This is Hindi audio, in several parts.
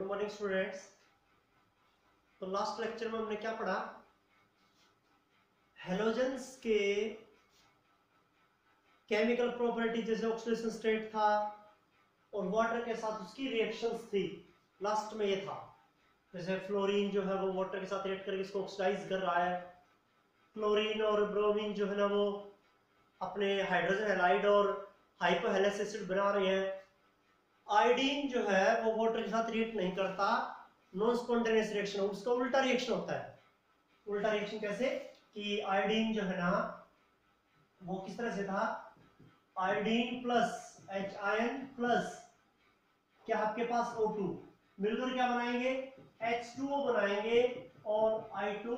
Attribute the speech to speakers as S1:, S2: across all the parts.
S1: Good morning students. तो लास्ट लेक्चर में हमने क्या पढ़ा, हेलोजेंस के केमिकल प्रॉपर्टी जैसे ऑक्सीडेशन स्टेट था और वाटर के साथ उसकी रिएक्शंस थी। लास्ट में ये था जैसे फ्लोरीन जो है वो वाटर के साथ रिएक्ट करके इसको ऑक्सीडाइज कर रहा है, क्लोरीन और ब्रोमीन जो है ना वो अपने हाइड्रोजन हैलाइड और हाइपोहेलेस एसिड बना रहे हैं। आयोडीन जो है वो वाटर के साथ रिएक्ट नहीं करता, नॉन स्पॉन्टेनियस रिएक्शन, उसका उल्टा रिएक्शन होता है। उल्टा रिएक्शन कैसे कि आयोडीन जो है ना वो किस तरह से था, iodine plus H ion plus क्या आपके पास O2 मिलकर क्या बनाएंगे, H2O बनाएंगे और I2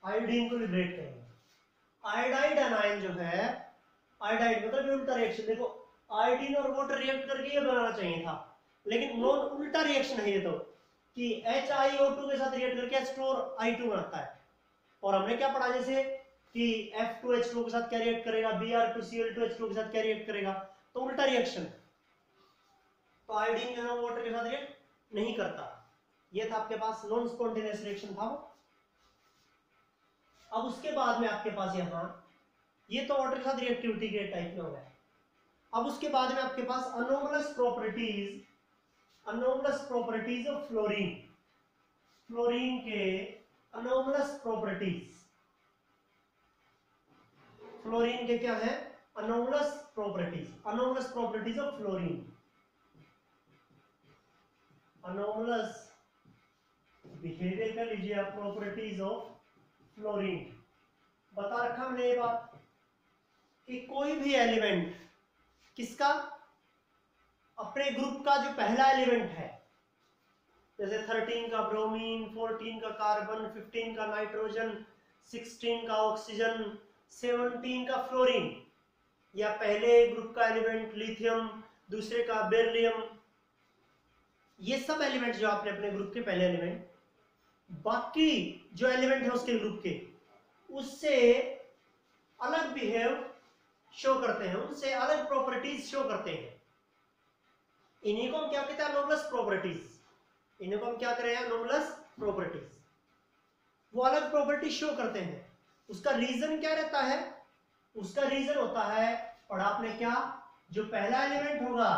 S1: आयोडीन को लिबरेट करेंगे। आयोडाइड एनायन जो है, आयोडाइड मतलब उल्टा रिएक्शन, देखो आयोडीन और वाटर रिएक्ट करके ये बनाना चाहिए था, लेकिन नॉन उल्टा रिएक्शन है ये तो कि HiO2 के साथ रिएक्ट करके H2 और I2 बनाता है। और हमने क्या पढ़ा जैसे कि F2H2 के साथ क्या रिएक्ट करेगा, Br2Cl2H2 के साथ क्या रिएक्ट करेगा, तो उल्टा रिएक्शन। तो आयोडीन जो है वाटर के साथ रिएक्ट नहीं करता, ये था आपके पास नॉन स्पॉन्टेनियस रिएक्शन था वो। अब उसके बाद में आपके पास यहाँ ये तो वाटर के साथ रिएक्टिविटी के टाइप में हो गया। अब उसके बाद में आपके पास anomalous properties of fluorine, fluorine के अनोमलस प्रॉपर्टीज, फ्लोरीन के क्या है anomalous properties of fluorine, anomalous behaviour का लीजिए आप प्रॉपर्टीज ऑफ फ्लोरीन। बता रखा हमने ये बात कि कोई भी एलिमेंट किसका, अपने ग्रुप का जो पहला एलिमेंट है, जैसे 13 का ब्रोमीन, 14 का कार्बन, 15 का नाइट्रोजन, 16 का ऑक्सीजन, 17 का फ्लोरीन, या पहले ग्रुप का एलिमेंट लिथियम, दूसरे का बेरिलियम, ये सब एलिमेंट जो आपने अपने ग्रुप के पहले एलिमेंट, बाकी जो एलिमेंट है उसके ग्रुप के उससे अलग बिहेव शो करते हैं, उनसे अलग प्रॉपर्टीज शो करते हैं। इन्हीं को हम क्या कहते हैं अनोमलस प्रॉपर्टीज, इन्हीं को हम क्या करें अनोमलस प्रॉपर्टीज। वो अलग प्रॉपर्टी शो करते हैं, उसका रीजन क्या रहता है, उसका रीजन होता है और आपने क्या, जो पहला एलिमेंट होगा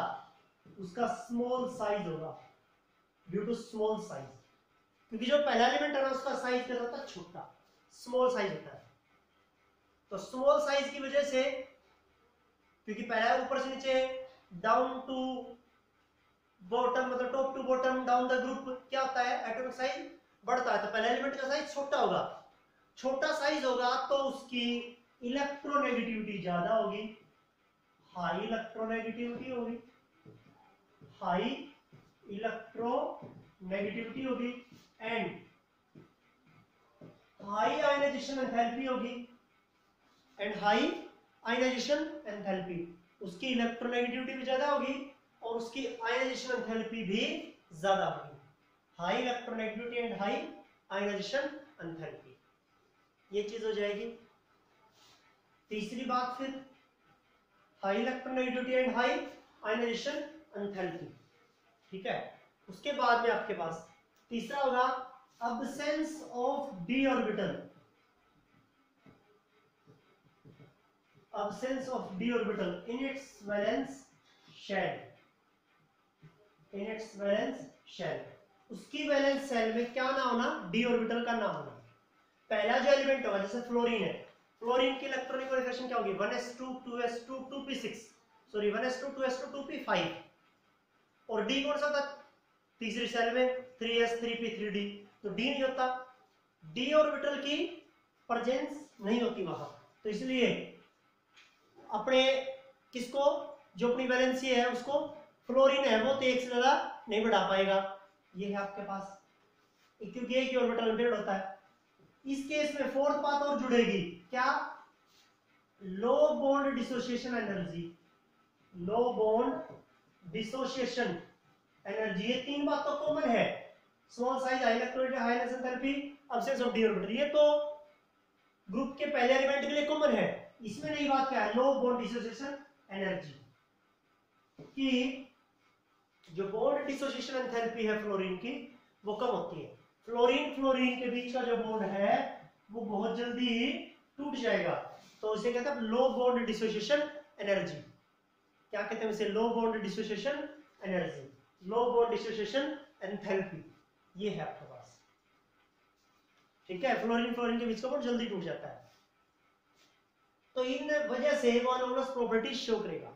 S1: उसका स्मॉल साइज होगा, ड्यू टू स्मॉल साइज, क्योंकि जो पहला एलिमेंट है ना उसका साइज क्या होता है छोटा, स्मॉल साइज होता है। तो स्मॉल साइज की वजह से, क्योंकि पहला ऊपर से नीचे डाउन टू बॉटम मतलब top to bottom down the group क्या होता है एटॉमिक साइज बढ़ता है, तो पहले एलिमेंट का साइज छोटा होगा, छोटा साइज होगा तो उसकी इलेक्ट्रोनेगेटिविटी ज्यादा होगी, हाई इलेक्ट्रोनेगेटिविटी होगी, हाई इलेक्ट्रोनेगेटिविटी होगी एंड हाई आयनाइजेशन एंथैल्पी होगी, एंड हाई आयनाइजेशन एंथैल्पी, उसकी इलेक्ट्रोनेगेटिविटी भी ज्यादा होगी और उसकी आयनाइजेशन एंथैल्पी भी ज्यादा होगी, high electronegativity and high ionisation enthalpy, ये चीज हो जाएगी। तीसरी बात फिर high electronegativity and high ionisation enthalpy, ठीक है। उसके बाद में आपके पास तीसरा होगा absence of d orbital, absence of d orbital in its valence shell, in its valence shell, उसकी वैलेंस शेल में क्या ना होना, d ऑर्बिटल का ना होना। पहला जो एलिमेंट होगा जैसे फ्लोरीन है, फ्लोरीन की इलेक्ट्रॉनिक कॉन्फ़िगरेशन क्या होगी 1s2 2s2 2p6 sorry 1s2 2s2 2p5, और d कौन सा था तीसरी सेल में 3s 3p 3d, तो d नहीं होता, d ऑर्बिटल की प्रेजेंस नहीं होती वहां, तो इसलिए अपने किसको, जो अपनी वैलेंसी है उसको फ्लोरीन है वो तो एक से ज्यादा नहीं बढ़ा पाएगा, ये है आपके पास, क्योंकि एक ही ऑर्बिटल इंपेयर्ड होता है। इस केस में फोर्थ बात और जुड़ेगी क्या, low bond dissociation energy, low bond dissociation energy, ये तीन बात तो कॉमन है, small size, high electronegativity, high ionisation enthalpy, absence of d orbital, ये तो ग्रुप के पहले एलिमेंट के लिए कॉमन है। इसमें नई बात क्या है, लो बॉन्ड डिसोसिएशन एनर्जी, कि जो बॉन्ड डिसोसिएशन एंथैल्पी है फ्लोरीन की वो कम होती है। फ्लोरीन के बीच का जो बॉन्ड है वो बहुत जल्दी टूट जाएगा, तो इसे कहते हैं लो बॉन्ड डिसोसिएशन एनर्जी। क्या कहते हैं इसे? लो bond dissociation energy, low bond dissociation enthalpy, ये है आपके पास। ठीक है, फ्लोरीन के बीच का बॉन्ड जल्दी टूट जाता है, तो इन वजह से वो अनोमलस प्रॉपर्टीज शो करेगा।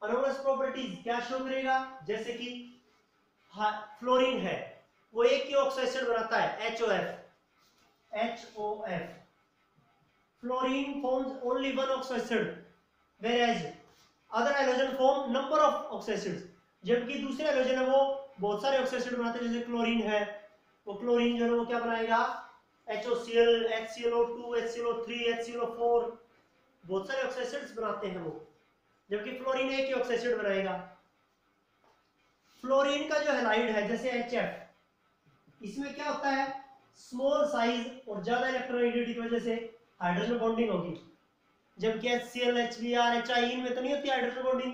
S1: अनोमलस प्रॉपर्टीज क्या शो करेगा? जैसे कि फ्लोरीन है वो एक ही ऑक्साइड एसिड बनाता है HOF। Fluorine forms only one oxide acid, whereas other halogen form number of oxide acids. जबकि दूसरे हैलोजन है वो बहुत सारे ऑक्साइड एसिड बनाते हैं, जैसे क्लोरीन है, वो क्लोरीन जो है वो क्या बनाएगा? HOCl, HClO2, HClO3, HClO4, बहुत सारे ऑक्साइड एसिड्स बनाते हैं वो, जबकि फ्लोरीन एक ही ऑक्साइड एसिड बनाएगा। फ्लोरीन का जो हैलाइड है जैसे HF, इसमें क्या होता है? स्मॉल साइज और ज्यादा इलेक्ट्रोनेगेटिविटी की वजह से हाइड्रोजन बॉन्डिंग होगी, जबकि HCl, HBr, HI इनमें तो नहीं होती हाइड्रोजन बॉन्डिंग,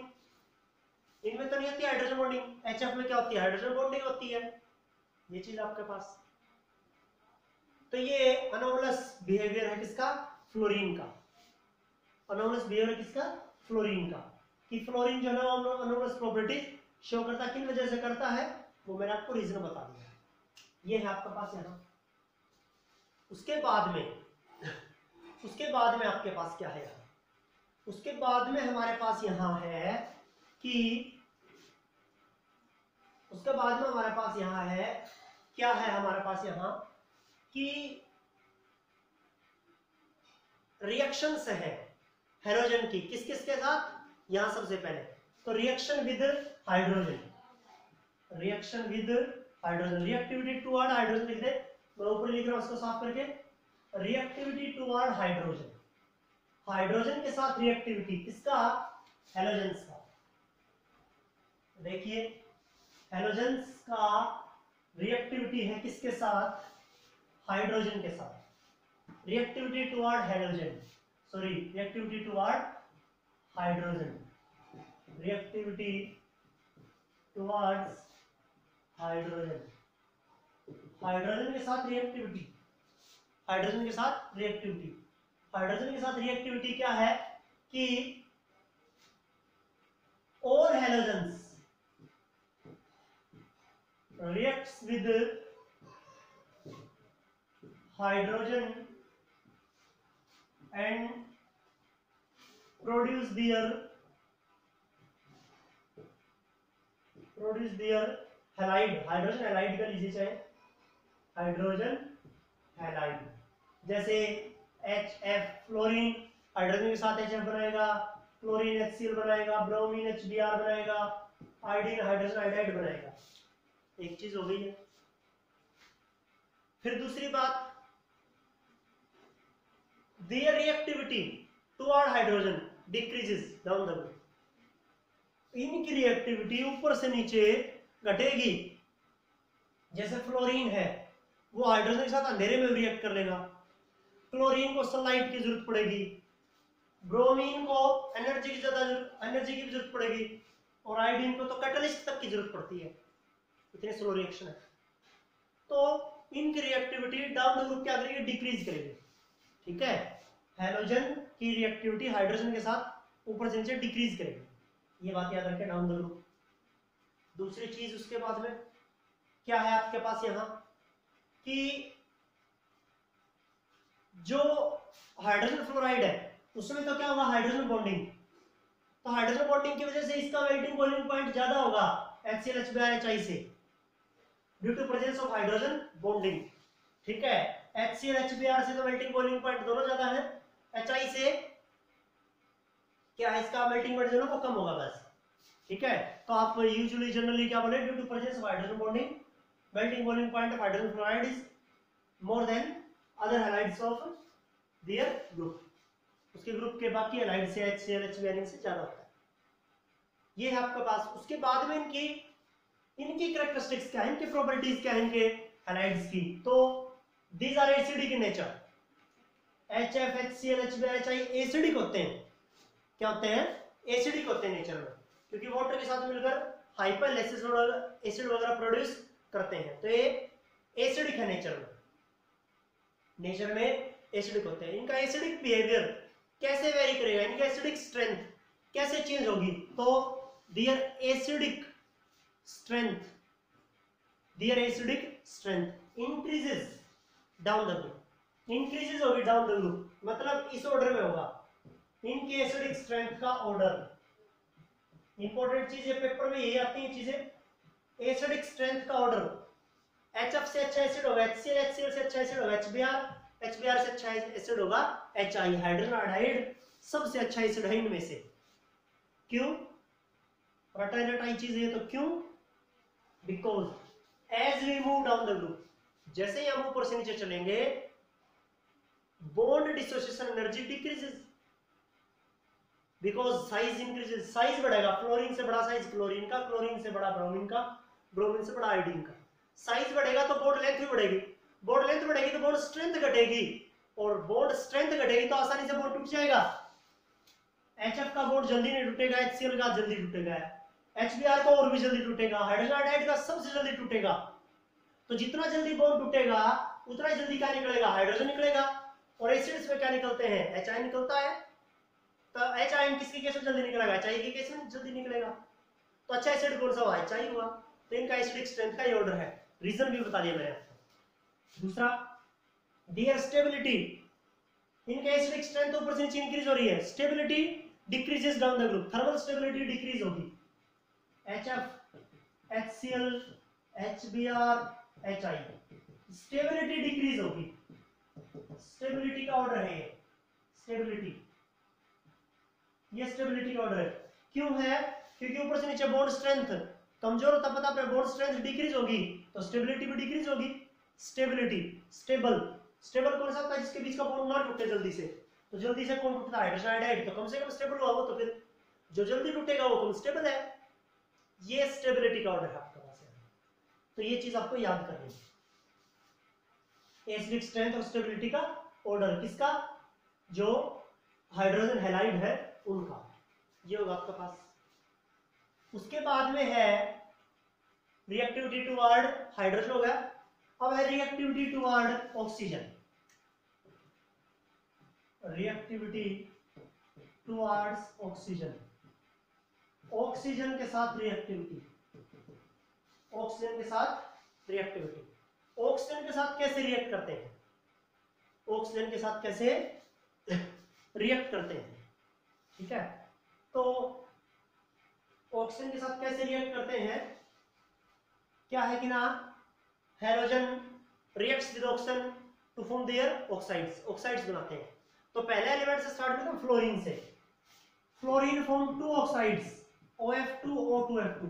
S1: इनमें तो नहीं होती हाइड्रोजन बॉन्डिंग। HF में क्या होती है? हाइड्रोजन बॉन्डिंग होती है। ये चीज आपके पास, तो ये अनोमलस बिहेवियर है किसका? फ्लोरीन का। अनोमलस बिहेवियर किसका? फ्लोरीन का। कि फ्लोरीन जो है वो अनोमलस प्रॉपर्टीज शो करता है, किन वजह से करता है वो मैंने आपको रीजन बता दिया। ये है आपके पास यहाँ। उसके बाद में आपके पास क्या है यहाँ? उसके बाद में हमारे पास यहाँ है कि उसके बाद में हमारे पास यहाँ है क्या है? हमारे पास यहाँ कि रिएक्शंस है हेलोजन की, किस किस के साथ? यहां सबसे पहले तो reaction with hydrogen, reaction with hydrogen, reactivity toward hydrogen लिख दे, मैं ऊपर लिख रहा हूं उसको साफ करके, रिएक्टिविटी टुवर्ड हाइड्रोजन, हाइड्रोजन के साथ रिएक्टिविटी किसका? हेलोजेंस का। देखिए हेलोजेंस का रिएक्टिविटी है किसके साथ? हाइड्रोजन के साथ। Reactivity toward halogen, sorry reactivity toward hydrogen, reactivity towards hydrogen, hydrogen के साथ रिएक्टिविटी, हाइड्रोजन के साथ रिएक्टिविटी, हाइड्रोजन के साथ रिएक्टिविटी क्या है कि all halogens reacts with hydrogen and produce their halide, hydrogen halide का लीजिए, चाहे हाइड्रोजन हैलाइड, जैसे HF फ्लोरीन हाइड्रोजन के साथ HF बनाएगा, क्लोरीन HCl बनाएगा, ब्रोमीन HBr बनाएगा, आयोडीन हाइड्रोजन आयोडाइड बनाएगा। एक चीज हो गई है। फिर दूसरी बात, their reactivity toward hydrogen decreases down the road, इनकी रिएक्टिविटी ऊपर से नीचे घटेगी। जैसे फ्लोरीन है वो हाइड्रोजन के साथ अंधेरे में रिएक्ट कर लेगा, क्लोरीन को सनलाइट की जरूरत पड़ेगी, ब्रोमीन को एनर्जी की जरूरत पड़ेगी, और आयोडीन को तो कैटलिस्ट तक की जरूरत पड़ती है, इतने स्लो रिएक्शन है। तो इनकी रिएक्टिविटी डाउन द ग्रुप क्या करेगी? डिक्रीज करेगी। ठीक है, हैलोजन की रिएक्टिविटी हाइड्रोजन के साथ ऊपर से नीचे डिक्रीज करेगी, ये बात याद रखें, डाउन द ग्रुप। दूसरी चीज उसके बाद में क्या है आपके पास यहाँ कि जो हाइड्रोजन फ्लोराइड है उसमें तो क्या होगा? हाइड्रोजन बॉन्डिंग, तो हाइड्रोजन बॉन्डिंग की वजह से इसका मेल्टिंग बॉइलिंग पॉइंट ज्यादा होगा HCl HBr HI से, due to presence of hydrogen bonding. ठीक है, HCl HBr से तो मेल्टिंग बॉइलिंग पॉइंट दोनों ज्यादा है, HI से क्या है? इसका मेल्टिंग पॉइंट जो है वो कम होगा बस। ठीक है, तो आप यूजुअली जनरली क्या बोले? Due to presence of hydrogen bonding melting boiling point of hydrogen fluoride is more than other halides of their group, उसके ग्रुप के बाकी हैलाइड से HCl HBr से ज्यादा होता है। ये है आपके पास। उसके बाद में इनकी कैरेक्टरिस्टिक्स क्या है, इनकी प्रॉपर्टीज क्या है इनके हैलाइड्स की? तो these are acidic in nature, HF HCl HBr HI acidic होते हैं। क्या होते हैं? एसिडिक होते हैं नेचर में, क्योंकि वाटर के साथ मिलकर हाइपर एसिड वगैरह प्रोड्यूस करते हैं। तो ये एसिडिक है नेचर में एसिडिक होते हैं। इनका एसिडिक बिहेवियर कैसे वेरी करेगा, इनका एसिडिक स्ट्रेंथ कैसे चेंज होगी, तो their acidic strength increases down the group, increases होगी डाउन द ग्रुप, मतलब इस ऑर्डर में होगा इनकी एसिडिक स्ट्रेंथ का ऑर्डर। इंपॉर्टेंट चीज है, पेपर में यही आती है चीजें, एसिडिक स्ट्रेंथ का ऑर्डर। HF से अच्छा एसिड होगा HCl, HCl से अच्छा एसिड होगा HBr, HBr से अच्छा एसिड होगा HI, हाइड्रोजन आयोडाइड सबसे अच्छा एसिड है इनमें से। क्यों रटाई चीज है तो क्यों, because as we move down the group, जैसे ही हम ऊपर से नीचे चलेंगे bond dissociation energy decreases because size increases, size बढ़ेगा, फ्लोरीन से बड़ा साइज क्लोरीन का, क्लोरीन से बड़ा ब्रोमीन का, ब्रोमीन से बड़ा आयोडीन का, साइज बढ़ेगा तो बॉन्ड लेंथ भी बढ़ेगी, बॉन्ड लेंथ बढ़ेगी तो बॉन्ड स्ट्रेंथ घटेगी, और बॉन्ड स्ट्रेंथ घटेगी तो आसानी से बॉन्ड टूट जाएगा। HF का बॉन्ड जल्दी नहीं टूटेगा, HCl का जल्दी टूटेगा, HBr का और भी जल्दी टूटेगा, हाइड्रोजन आयोडाइड का सबसे जल्दी टूटेगा। तो जितना जल्दी बॉन्ड टूटेगा उतना ही जल्दी क्या निकलेगा, हाइड्रोजन निकलेगा, और एसिड्स में क्या निकलते हैं, HI निकलता है। तो HI किसके केस में जल्दी निकलेगा, HI के केस में जल्दी निकलेगा। तो अच्छा एसिड कौन सा हुआ, HI हुआ। तो इनका एसिडिक स्ट्रेंथ का ये ऑर्डर है, रीजन भी बता दिया मैंने आपको। दूसरा डियर स्टेबिलिटी, इनका एसिडिक स्ट्रेंथ ऊपर से नीचे इंक्रीज हो रही है, stability decreases down the group, thermal stability decrease होगी, HF, HCl, HBr, HI stability decrease होगी, स्टेबिलिटी का ऑर्डर है ये, स्टेबिलिटी, ये स्टेबिलिटी का ऑर्डर है। क्यों है, क्योंकि ऊपर से नीचे बॉन्ड स्ट्रेंथ कमजोर होता पता है, बॉन्ड स्ट्रेंथ डिक्रीज होगी तो स्टेबिलिटी भी डिक्रीज होगी। स्टेबिलिटी स्टेबल, स्टेबल कौन सा होता है, जिसके बीच का बॉन्ड ना टूटे जल्दी से, तो जल्दी से कौन टूटता है, हाइड्रोजन आयोडाइड, तो कम से कम स्टेबल हुआ वो, तो फिर जो जल्दी टूटेगा वो कम स्टेबल है। ये स्टेबिलिटी का ऑर्डर है आपके पास, तो ये चीज आपको याद करनी है, एसिडिक स्ट्रेंथ और स्टेबिलिटी का ऑर्डर किसका, जो हाइड्रोजन हैलाइड है उनका, ये होगा आपके पास। उसके बाद में है रिएक्टिविटी टुवर्ड हाइड्रोजन हो गया, अब है reactivity toward oxygen, reactivity towards oxygen, oxygen के साथ रिएक्टिविटी, ऑक्सीजन के साथ रिएक्टिविटी, ऑक्सीजन के साथ कैसे रिएक्ट करते हैं, ऑक्सीजन के साथ कैसे रिएक्ट करते हैं, ठीक है। तो ऑक्सीजन के साथ कैसे रिएक्ट करते हैं, क्या है कि ना, halogen reacts with oxygen to form their oxides, oxides बनाते हैं। तो पहले एलिमेंट से स्टार्ट करते हैं फ्लोरीन से, fluorine form to oxides OF2 O2F2,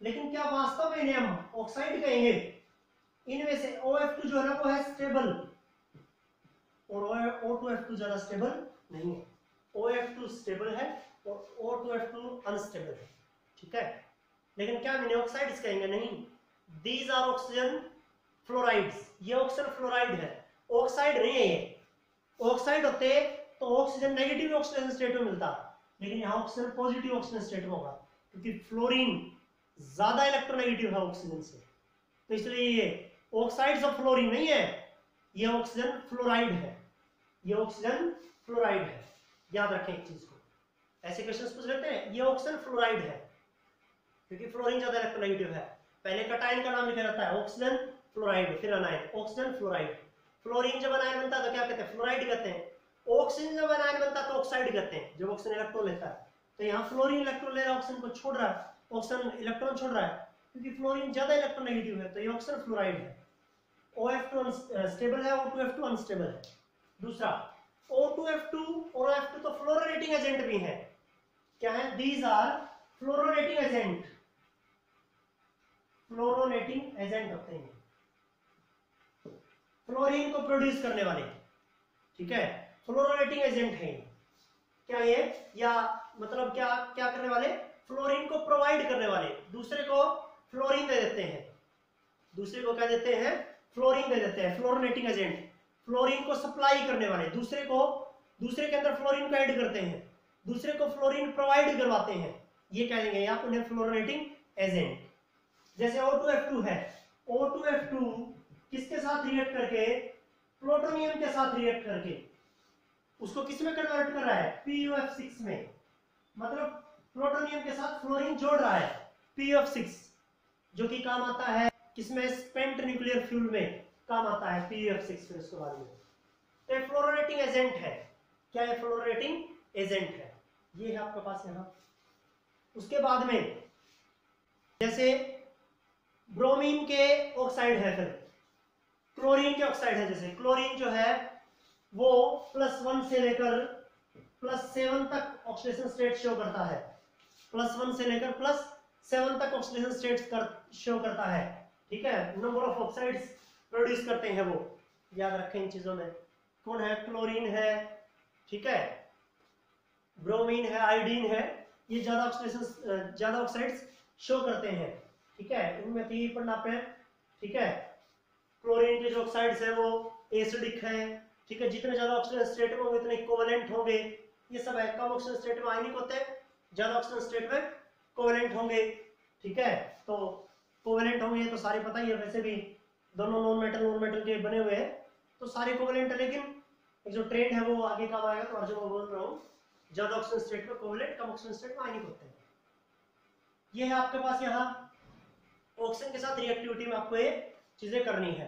S1: लेकिन क्या वास्तव में इन्हें हम ऑक्साइड कहेंगे, इनमें से OF2 जो है ना वो है स्टेबल और O2F2 ज्यादा स्टेबल नहीं है, OF2 स्टेबल है और O2F2 अनस्टेबल है, ठीक है। लेकिन क्या इन्हें ऑक्साइड्स कहेंगे, नहीं, दीज आर ऑक्सीजन फ्लोराइड्स, ये ऑक्सीजन फ्लोराइड है, ऑक्साइड नहीं है ये। ऑक्साइड होते तो ऑक्सीजन नेगेटिव ऑक्सीजन स्टेट में मिलता, लेकिन यहाँ ऑक्सीजन पॉजिटिव ऑक्सीजन स्टेट में होगा, क्योंकि फ्लोरीन ज्यादा इलेक्ट्रोनेगेटिव है ऑक्सीजन से, तो इसलिए ये ऑक्साइड्स ऑफ फ्लोरीन नहीं है, ये ऑक्सीजन फ्लोराइड है, ये ऑक्सीजन फ्लोराइड है। याद रखें एक चीज को, ऐसे क्वेश्चंस पूछ लेते हैं, ये ऑक्सीजन फ्लोराइड है क्योंकि फ्लोरीन ज्यादा इलेक्ट्रोनेगेटिव है। पहले कटायन का नाम लिखा जाता है ऑक्सीजन फ्लोराइड, फिर अनायन ऑक्सीजन फ्लोराइड। फ्लोरीन जब अनायन बनता है तो क्या कहते हैं, फ्लोराइड कहते हैं। ऑक्सीजन जब अनायन बनता है तो ऑक्साइड कहते हैं, जब ऑक्सीजन इलेक्ट्रॉन लेता है। तो यहाँ फ्लोरीन इलेक्ट्रॉन ले रहा है, ऑक्सीजन को छोड़ रहा है, ऑक्सीजन इलेक्ट्रॉन छोड़ रहा है, क्योंकि फ्लोरीन ज्यादा इलेक्ट्रोनेगेटिव है, तो ये ऑक्सीजन फ्लोराइड है। OF2 स्टेबल है, O2F2 अनस्टेबल है। दूसरा O2F2 और OF2 तो फ्लोरोनेटिंग एजेंट भी है, क्या है, दीज आर फ्लोरोनेटिंग एजेंट, फ्लोरोनेटिंग एजेंट होते हैं, फ्लोरीन को प्रोड्यूस करने वाले, ठीक है, फ्लोरोनेटिंग एजेंट है क्या ये, या मतलब क्या क्या करने वाले, फ्लोरीन को प्रोवाइड करने वाले, दूसरे को फ्लोरीन दे देते हैं, दूसरे को क्या देते हैं, फ्लोरीन दे देते हैं, फ्लोरोनेटिंग एजेंट, फ्लोरीन को सप्लाई करने वाले, दूसरे को, दूसरे के अंदर फ्लोरीन को ऐड करते हैं, दूसरे को फ्लोरीन प्रोवाइड करवाते हैं, ये कह देंगे आप उन्हें फ्लोरोनेटिंग एजेंट। जैसे O2F2 है, O2F2 किसके साथ रिएक्ट करके, प्लूटोनियम के साथ रिएक्ट करके उसको किस में कन्वर्ट कर रहा है, PuF6 में। मतलब प्लूटोनियम के साथ फ्लोरीन जोड़ रहा है, PuF6, जो कि काम आता है किसमें, स्पेंट न्यूक्लियर फ्यूल में काम आता है PuF6 में उसके बाद में। तो ये फ्लोरोनेटिंग एजेंट है। क्या है, फ्लोरोनेटिंग एजेंट है। ये है आपके पास यहाँ। उसके बाद में जैसे ब्रोमीन के ऑक्साइड है, फिर क्लोरीन के ऑक्साइड है। जैसे क्लोरीन जो है वो +1 से लेकर +7 तक ऑक्सीडेशन स्टेट शो करता है, +1 से लेकर +7 तक ऑक्सीडेशन स्टेट शो करता है। ठीक है, नंबर ऑफ ऑक्साइड्स प्रोड्यूस करते हैं वो, याद रखें इन चीजों में। कौन है, क्लोरीन है, ठीक है, ब्रोमीन है, आयोडीन है, ये ज्यादा ऑक्सीडेशन, ज्यादा ऑक्साइड्स शो करते हैं। ठीक है, इनमें थी पढ़ना पे। ठीक है, क्लोरीन के जो ऑक्साइड्स है वो एसिडिक है। ठीक है, जितने ज्यादा ऑक्सीजन स्टेट में होंगे उतने कोवेलेंट होंगे, ये सब है। कम ऑक्सीजन स्टेट में आयनिक होते हैं, ज्यादा ऑक्सीजन स्टेट में कोवेलेंट होंगे। ठीक है, तो कोवेलेंट होंगे तो सारे पता ही है, वैसे भी दोनों नॉन मेटल के बने हुए हैं तो सारे कोवेलेंट है। लेकिन एक जो ट्रेंड है वो आगे काम आएगा, तो अर्जुन मैं बोल रहा हूँ ज्यादा ऑक्सीजन स्टेट में कोवेलेंट, कम ऑक्सीजन स्टेट में आयनिक होते हैं। ये है आपके पास यहाँ ऑक्सीजन के साथ रिएक्टिविटी में आपको ये चीजें करनी है।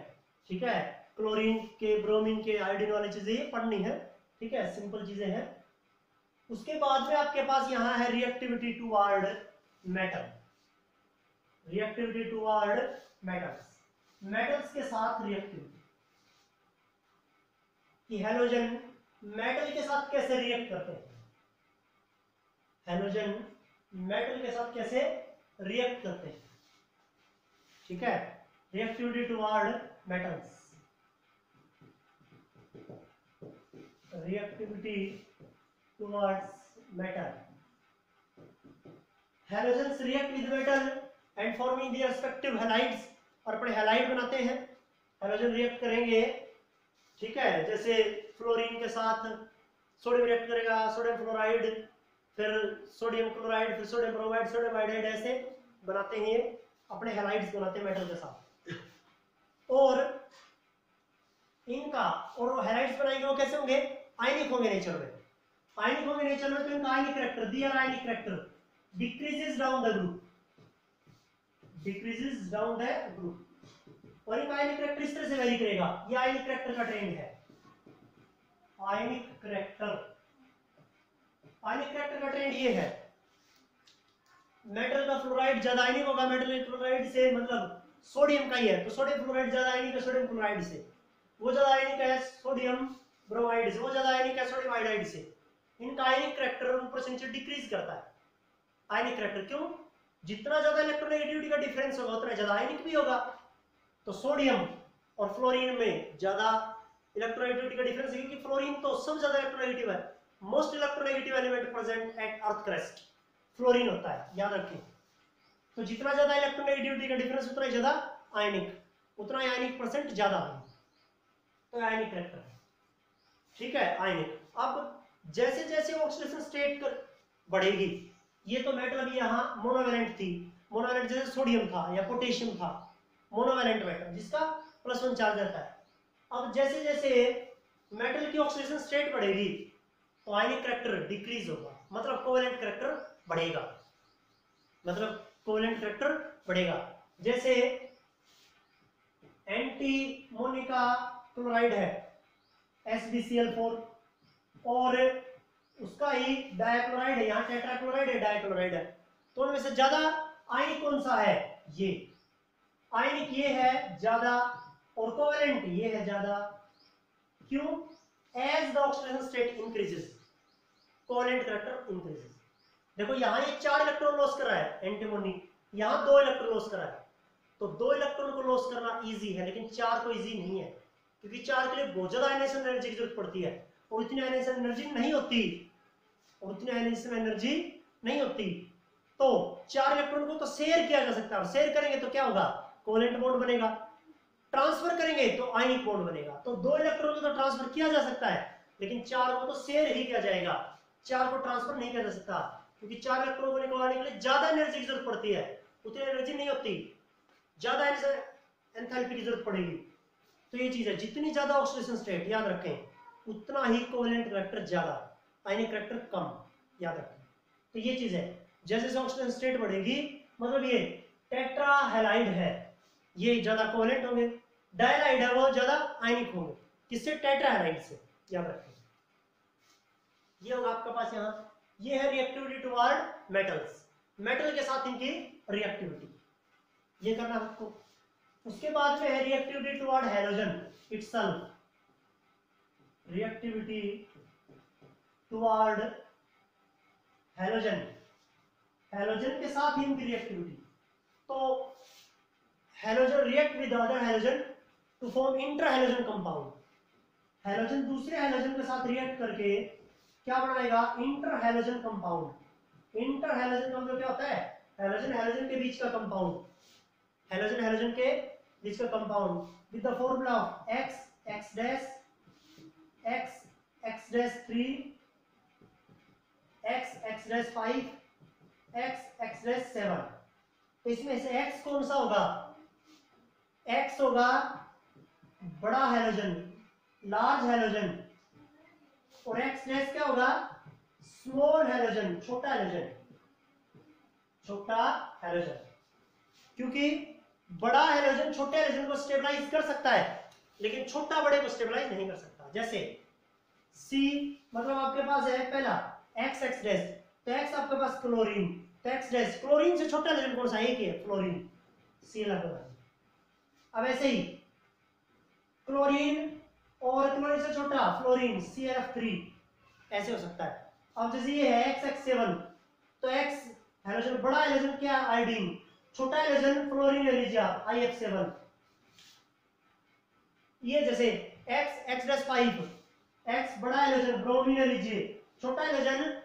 S1: ठीक है, क्लोरीन के, ब्रोमीन के, आयोडीन वाली चीजें ये पढ़नी है। ठीक है, सिंपल चीजें हैं। उसके बाद में आपके पास यहाँ है reactivity toward metal, reactivity toward metals, metals के साथ रिएक्टिविटी कि हैलोजन मेटल के साथ कैसे रिएक्ट करते हैं, हैलोजन मेटल के साथ कैसे रिएक्ट करते हैं। ठीक है, reactivity toward metals, reactivity towards metal. Halogens react with metal and forming their respective halides, और अपने हैलाइड बनाते हैं। हैलोजन रिएक्ट करेंगे, ठीक है, जैसे फ्लोरीन के साथ सोडियम रिएक्ट करेगा, सोडियम फ्लोराइड, फिर सोडियम क्लोराइड, फिर सोडियम ब्रोमाइड, सोडियम आयोडाइड, ऐसे बनाते हैं अपने हैलाइड्स बनाते हैं मेटल के साथ। और इनका, और हैलाइड्स बनाएंगे वो कैसे होंगे, आयनिक होंगे नेचर में। आयनिक होंगे नेचर में तो इनका ionic character, their ionic character decreases down the group, decreases down the group. और इनका आयनिक कैरेक्टर इस तरह से वेरी करेगा, ये आयनिक कैरेक्टर का ट्रेंड है। आयनिक कैरेक्टर, आयनिक कैरेक्टर का ट्रेंड ये है, मेटल का फ्लोराइड ज्यादा आयनिक होगा मेटल के क्लोराइड से, मतलब सोडियम का ही है तो सोडियम फ्लोराइड ज्यादा आयनिक है सोडियम क्लोराइड से, वो ज्यादा आयनिक है सोडियम ब्रोमाइड से, वो ज्यादा आयनिक है सोडियम आयोडाइड से। इनका आयनिक कैरेक्टर ऊपर से नीचे डिक्रीज करता है। आयनिक कैरेक्टर क्यों, जितना ज्यादा इलेक्ट्रोनेगेटिविटी का डिफरेंस होगा उतना ज्यादा आयनिक भी होगा। तो सोडियम और फ्लोरीन में ज्यादा इलेक्ट्रोनेगेटिविटी का डिफरेंस है, क्योंकि फ्लोरीन तो सबसे ज्यादा इलेक्ट्रोनेगेटिव है। Most electronegative element present at earth crust fluorine होता है, याद रखें। तो जितना ज्यादा इलेक्ट्रोनेगेटिविटी का डिफरेंस उतना ज्यादा आयनिक, उतना आयनिक परसेंट ज्यादा है, तो आयनिक कैरेक्टर है। ठीक है, आयनिक। अब जैसे जैसे ऑक्सीडेशन स्टेट बढ़ेगी, ये तो मेटल अभी यहाँ मोनोवैलेंट थी, मोनोवैलेंट जैसे सोडियम था या पोटेशियम था, मोनोवैलेंट मेटल जिसका +1 चार्ज रहता है। अब जैसे जैसे मेटल की ऑक्सीडेशन स्टेट बढ़ेगी तो आयनिक कैरेक्टर डिक्रीज होगा, मतलब कोवेलेंट कैरेक्टर बढ़ेगा, मतलब कोवेलेंट कैरेक्टर बढ़ेगा। जैसे एंटीमोनिका क्लोराइड है SbCl4, और उसका ही डाइक्लोराइड है, यहाँ टेट्राक्लोराइड है, डाइक्लोराइड है, तो उनमें से ज्यादा आयनिक कौन सा है, ये आयनिक ये है ज्यादा, और कोवेलेंट ये है ज्यादा। क्यों, as the oxidation state increases covalent character increases. देखो यहाँ ये 4 इलेक्ट्रॉन लॉस कर रहा है एंटीमोनी, यहाँ 2 इलेक्ट्रॉन लॉस कर रहा है, तो 2 इलेक्ट्रॉन को लॉस करना इजी है, लेकिन 4 को इजी नहीं है, क्योंकि 4 के लिए बहुत ज्यादा आयनाइजेशन एनर्जी की जरूरत पड़ती है, और इतनी आयनाइजेशन एनर्जी नहीं होती, और उतनी आयनाइजेशन एनर्जी नहीं होती। तो 4 इलेक्ट्रॉन को तो शेयर किया जा सकता है, और शेयर करेंगे तो क्या होगा, कोवेलेंट बॉन्ड बनेगा। ट्रांसफर करेंगे तो आयनिक बॉन्ड बनेगा। तो 2 इलेक्ट्रॉन को तो ट्रांसफर किया जा सकता है, लेकिन 4 को तो शेयर ही किया जाएगा, 4 को ट्रांसफर नहीं किया जा सकता, क्योंकि 4 इलेक्ट्रॉन को निकालने के लिए ज्यादा एनर्जी की जरूरत पड़ती है, उतनी एनर्जी नहीं होती, ज्यादा एंथैल्पी की जरूरत पड़ेगी। तो ये चीज है, जितनी ज्यादा ऑक्सीडेशन स्टेट याद रखें उतना ही कोवेलेंट करैक्टर ज्यादा, आयनिक करैक्टर कम, याद रखें। तो ये चीज है, जैसे जैसे ऑक्सीडेशन स्टेट बढ़ेगी, मतलब ये टेट्रा हैलाइड है, ये ज्यादा कोवेलेंट होंगे, डायलाइड है वो ज्यादा आयनिक होंगे, किससे? टेट्रा हैलाइड से, याद रखें। ये होगा आपके पास यहाँ, ये है रिएक्टिविटी टुवर्ड मेटल्स, मेटल के साथ इनकी रिएक्टिविटी, ये करना आपको। उसके बाद में है reactivity toward halogen itself, reactivity toward halogen, halogen के साथ ही इनकी रिएक्टिविटी। तो halogen react with other halogen to form inter halogen compound, halogen दूसरे हैलोजन के साथ रिएक्ट करके क्या बनाएगा? Inter halogen compound. Inter halogen compound क्या होता है? हैलोजन हैलोजन के बीच का कंपाउंड, हैलोजन हैलोजन के बीच का compound with the formula of x x dash x x dash 3 x x dash 5 x x dash 7। तो इसमें से x कौन सा होगा? x होगा बड़ा हैलोजन, लार्ज हैलोजन, और x डैश क्या होगा? स्मॉल हैलोजन, छोटा हैलोजन, छोटा हैलोजन। क्योंकि बड़ा हैलोजन छोटे हैलोजन को स्टेबलाइज कर सकता है, लेकिन छोटा बड़े को स्टेबलाइज नहीं कर सकता। जैसे C मतलब आपके पास है पहला x x डैश, तो x आपके पास क्लोरीन, तो x डैश, क्लोरीन से छोटा हैलोजन कौन सा? एक ही है, फ्लोरीन, Cl आपके पास। अब ऐसे ही क्लोरीन और क्लोरीन से छोटा फ्लोरीन, ClF3, ऐसे हो सकता है। अब जैसे ये है XX7, तो x हैलोजन बड़ा हैलोजन क्या? आयोडीन, छोटा हैलोजन फ्लोरीन ले लीजिए आप, IF7। ये जैसे x x-5, x बड़ा हैलोजन ब्रोमीन ले लीजिए, छोटा हैलोजन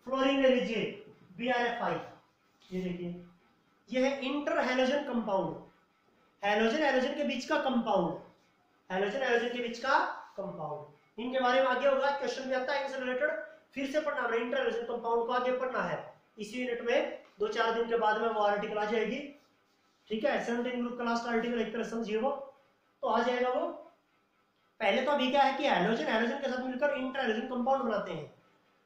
S1: फ्लोरीन ले लीजिए, BrF5। ये देखिए, ये है inter halogen compound, halogen halogen के बीच का कंपाउंड, हैलोजन हैलोजन के बीच का कंपाउंड। इनके बारे में आगे होगा, क्वेश्चन भी आता है इनसे रिलेटेड, फिर से पढ़ना है। इंटर हैलोजन कंपाउंड को आगे पढ़ना है इसी यूनिट में, 2-4 दिन के बाद में वो आर्टिकल आ जाएगी, ठीक है। 17 ग्रुप का लास्ट आर्टिकल एक तरह समझिए, वो तो आ जाएगा वो। पहले तो अभी क्या है कि हैलोजन हैलोजन के साथ मिलकर इंटर हैलोजन कंपाउंड बनाते हैं।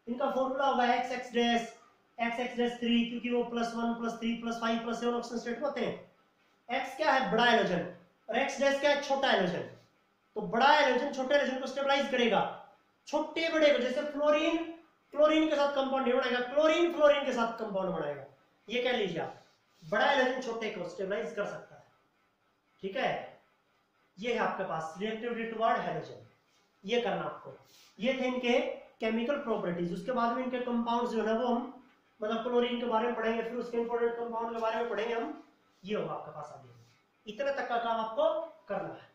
S1: इनका फॉर्मूला होगा x x dash x x dash 3, क्योंकि वो +1 +3 +5 +7 ऑक्सीजन स्टेट होते हैं। x क्या है? बड़ा हैलोजन, और x डैश क्या है? छोटा हैलोजन। तो बड़ा हैलोजन छोटे हैलोजन को स्टेबलाइज करेगा, छोटे बड़े को, जैसे फ्लोरीन क्लोरीन के साथ कंपाउंड नहीं बनाएगा, क्लोरीन फ्लोरीन के साथ कंपाउंड बनाएगा, ये कह लीजिए आप। बड़ा हैलोजन छोटे को स्टेबलाइज कर सकता है, ठीक है। ये है आपके पास रिएक्टिविटी टुवर्ड हैलोजन, ये करना आपको। ये थे इनके केमिकल प्रॉपर्टीज। उसके बाद में इनके कंपाउंड्स जो है वो हम मतलब क्लोरीन के बारे में पढ़ेंगे, फिर उसके इंपॉर्टेंट कंपाउंड के बारे में पढ़ेंगे हम। ये होगा आपके पास आगे, इतने तक का काम आपको करना है,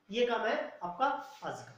S1: ये काम है आपका आज का।